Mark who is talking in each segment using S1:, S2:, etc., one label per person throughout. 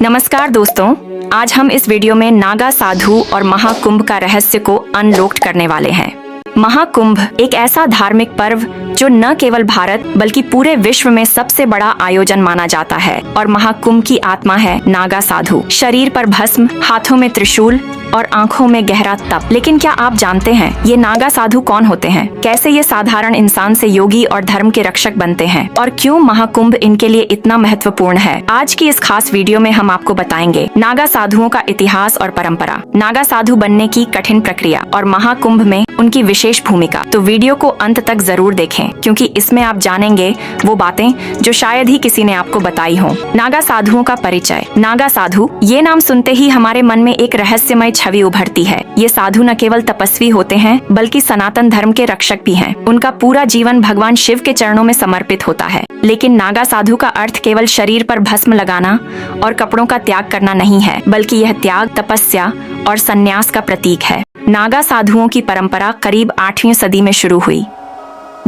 S1: नमस्कार दोस्तों, आज हम इस वीडियो में नागा साधु और महाकुंभ का रहस्य को अनलॉक करने वाले हैं। महाकुंभ एक ऐसा धार्मिक पर्व जो न केवल भारत बल्कि पूरे विश्व में सबसे बड़ा आयोजन माना जाता है और महाकुंभ की आत्मा है नागा साधु। शरीर पर भस्म, हाथों में त्रिशूल और आंखों में गहरा तप। लेकिन क्या आप जानते हैं ये नागा साधु कौन होते हैं? कैसे ये साधारण इंसान से योगी और धर्म के रक्षक बनते हैं? और क्यों महाकुंभ इनके लिए इतना महत्वपूर्ण है? आज की इस खास वीडियो में हम आपको बताएंगे नागा साधुओं का इतिहास और परंपरा, नागा साधु बनने की कठिन प्रक्रिया और महाकुंभ में उनकी विशेष भूमिका। तो वीडियो को अंत तक जरूर देखें, क्योंकि इसमें आप जानेंगे वो बातें जो शायद ही किसी ने आपको बताई हो। नागा साधुओं का परिचय। नागा साधु, ये नाम सुनते ही हमारे मन में एक रहस्यमय छवि उभरती है। ये साधु न केवल तपस्वी होते हैं बल्कि सनातन धर्म के रक्षक भी हैं। उनका पूरा जीवन भगवान शिव के चरणों में समर्पित होता है। लेकिन नागा साधु का अर्थ केवल शरीर पर भस्म लगाना और कपड़ों का त्याग करना नहीं है, बल्कि यह त्याग, तपस्या और संन्यास का प्रतीक है। नागा साधुओं की परंपरा करीब 8वीं सदी में शुरू हुई,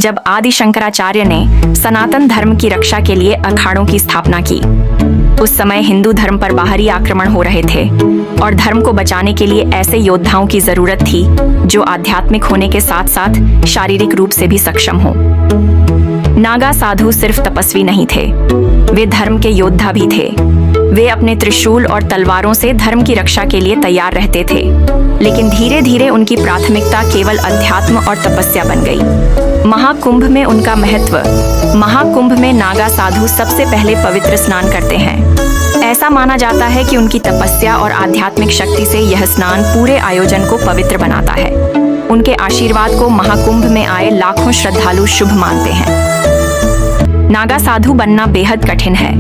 S1: जब आदि शंकराचार्य ने सनातन धर्म की रक्षा के लिए अखाड़ों की स्थापना की। उस समय हिंदू धर्म पर बाहरी आक्रमण हो रहे थे और धर्म को बचाने के लिए ऐसे योद्धाओं की जरूरत थी जो आध्यात्मिक होने के साथ साथ शारीरिक रूप से भी सक्षम हो। नागा साधु सिर्फ तपस्वी नहीं थे, वे धर्म के योद्धा भी थे। वे अपने त्रिशूल और तलवारों से धर्म की रक्षा के लिए तैयार रहते थे। लेकिन धीरे धीरे उनकी प्राथमिकता केवल अध्यात्म और तपस्या बन गई। महाकुंभ में उनका महत्व। महाकुंभ में नागा साधु सबसे पहले पवित्र स्नान करते हैं। ऐसा माना जाता है कि उनकी तपस्या और आध्यात्मिक शक्ति से यह स्नान पूरे आयोजन को पवित्र बनाता है। उनके आशीर्वाद को महाकुंभ में आए लाखों श्रद्धालु शुभ मानते हैं। नागा साधु बनना बेहद कठिन है।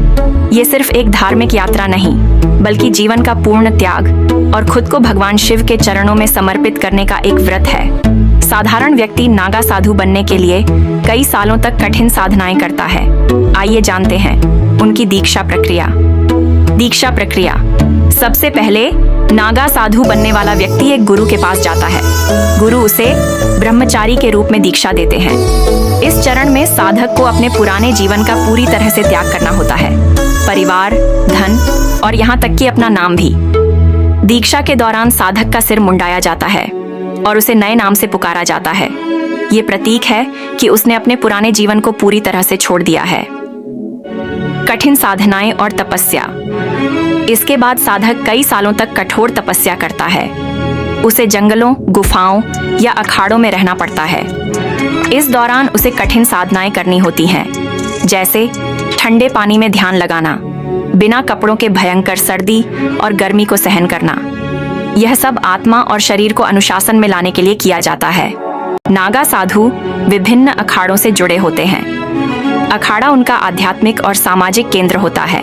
S1: ये सिर्फ एक धार्मिक यात्रा नहीं, बल्कि जीवन का पूर्ण त्याग और खुद को भगवान शिव के चरणों में समर्पित करने का एक व्रत है। साधारण व्यक्ति नागा साधु बनने के लिए कई सालों तक कठिन साधनाएं करता है। आइए जानते हैं उनकी दीक्षा प्रक्रिया। दीक्षा प्रक्रिया। सबसे पहले नागा साधु बनने वाला व्यक्ति एक गुरु के पास जाता है। गुरु उसे ब्रह्मचारी के रूप में दीक्षा देते हैं। इस चरण में साधक को अपने पुराने जीवन का पूरी तरह से त्याग करना होता है, परिवार, धन और यहाँ तक कि अपना नाम भी। दीक्षा के दौरान साधक का सिर मुंडाया जाता है और उसे नए नाम से पुकारा जाता है। ये प्रतीक है कि उसने अपने पुराने जीवन को पूरी तरह से छोड़ दिया है। कठिन साधनाएं और तपस्या। इसके बाद साधक कई सालों तक कठोर तपस्या करता है। उसे जंगलों, गुफाओं या अखाड़ों में रहना पड़ता है। इस दौरान उसे कठिन साधनाएं करनी होती हैं, जैसे ठंडे पानी में ध्यान लगाना, बिना कपड़ों के भयंकर सर्दी और गर्मी को सहन करना। यह सब आत्मा और शरीर को अनुशासन में लाने के लिए किया जाता है। नागा साधु विभिन्न अखाड़ों से जुड़े होते हैं। अखाड़ा उनका आध्यात्मिक और सामाजिक केंद्र होता है।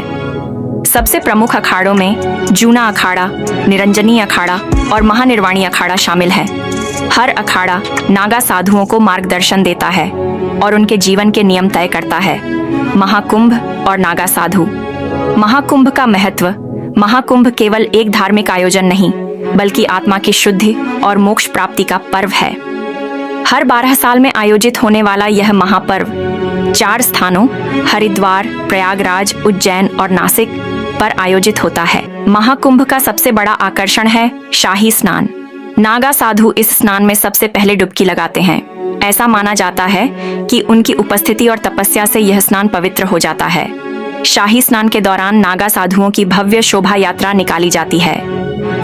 S1: सबसे प्रमुख अखाड़ों में जूना अखाड़ा, निरंजनी अखाड़ा और महानिर्वाणी अखाड़ा शामिल है। हर अखाड़ा नागा साधुओं को मार्गदर्शन देता है और उनके जीवन के नियम तय करता है। महाकुंभ और नागा साधु। महाकुंभ का महत्व। महाकुंभ केवल एक धार्मिक आयोजन नहीं, बल्कि आत्मा की शुद्धि और मोक्ष प्राप्ति का पर्व है। हर 12 साल में आयोजित होने वाला यह महापर्व 4 स्थानों हरिद्वार, प्रयागराज, उज्जैन और नासिक पर आयोजित होता है। महाकुंभ का सबसे बड़ा आकर्षण है शाही स्नान। नागा साधु इस स्नान में सबसे पहले डुबकी लगाते हैं। ऐसा माना जाता है कि उनकी उपस्थिति और तपस्या से यह स्नान पवित्र हो जाता है। शाही स्नान के दौरान नागा साधुओं की भव्य शोभा यात्रा निकाली जाती है।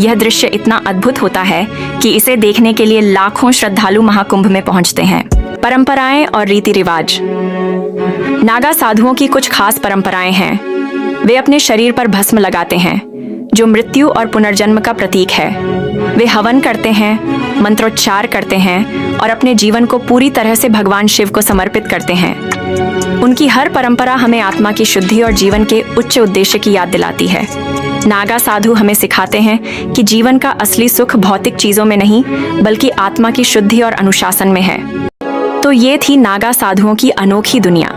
S1: यह दृश्य इतना अद्भुत होता है कि इसे देखने के लिए लाखों श्रद्धालु महाकुंभ में पहुंचते हैं। परंपराएं और रीति रिवाज। नागा साधुओं की कुछ खास परंपराएं हैं। वे अपने शरीर पर भस्म लगाते हैं, जो मृत्यु और पुनर्जन्म का प्रतीक है। वे हवन करते हैं, मंत्रोच्चार करते हैं और अपने जीवन को पूरी तरह से भगवान शिव को समर्पित करते हैं। उनकी हर परंपरा हमें आत्मा की शुद्धि और जीवन के उच्च उद्देश्य की याद दिलाती है। नागा साधु हमें सिखाते हैं कि जीवन का असली सुख भौतिक चीजों में नहीं, बल्कि आत्मा की शुद्धि और अनुशासन में है। तो ये थी नागा साधुओं की अनोखी दुनिया,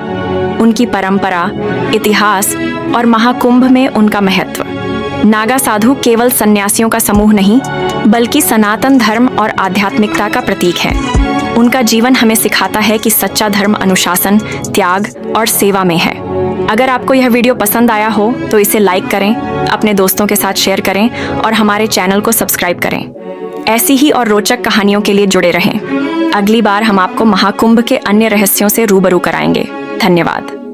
S1: उनकी परंपरा, इतिहास और महाकुंभ में उनका महत्व। नागा साधु केवल सन्यासियों का समूह नहीं, बल्कि सनातन धर्म और आध्यात्मिकता का प्रतीक है। उनका जीवन हमें सिखाता है कि सच्चा धर्म अनुशासन, त्याग और सेवा में है। अगर आपको यह वीडियो पसंद आया हो तो इसे लाइक करें, अपने दोस्तों के साथ शेयर करें और हमारे चैनल को सब्सक्राइब करें। ऐसी ही और रोचक कहानियों के लिए जुड़े रहें। अगली बार हम आपको महाकुंभ के अन्य रहस्यों से रूबरू कराएंगे। धन्यवाद।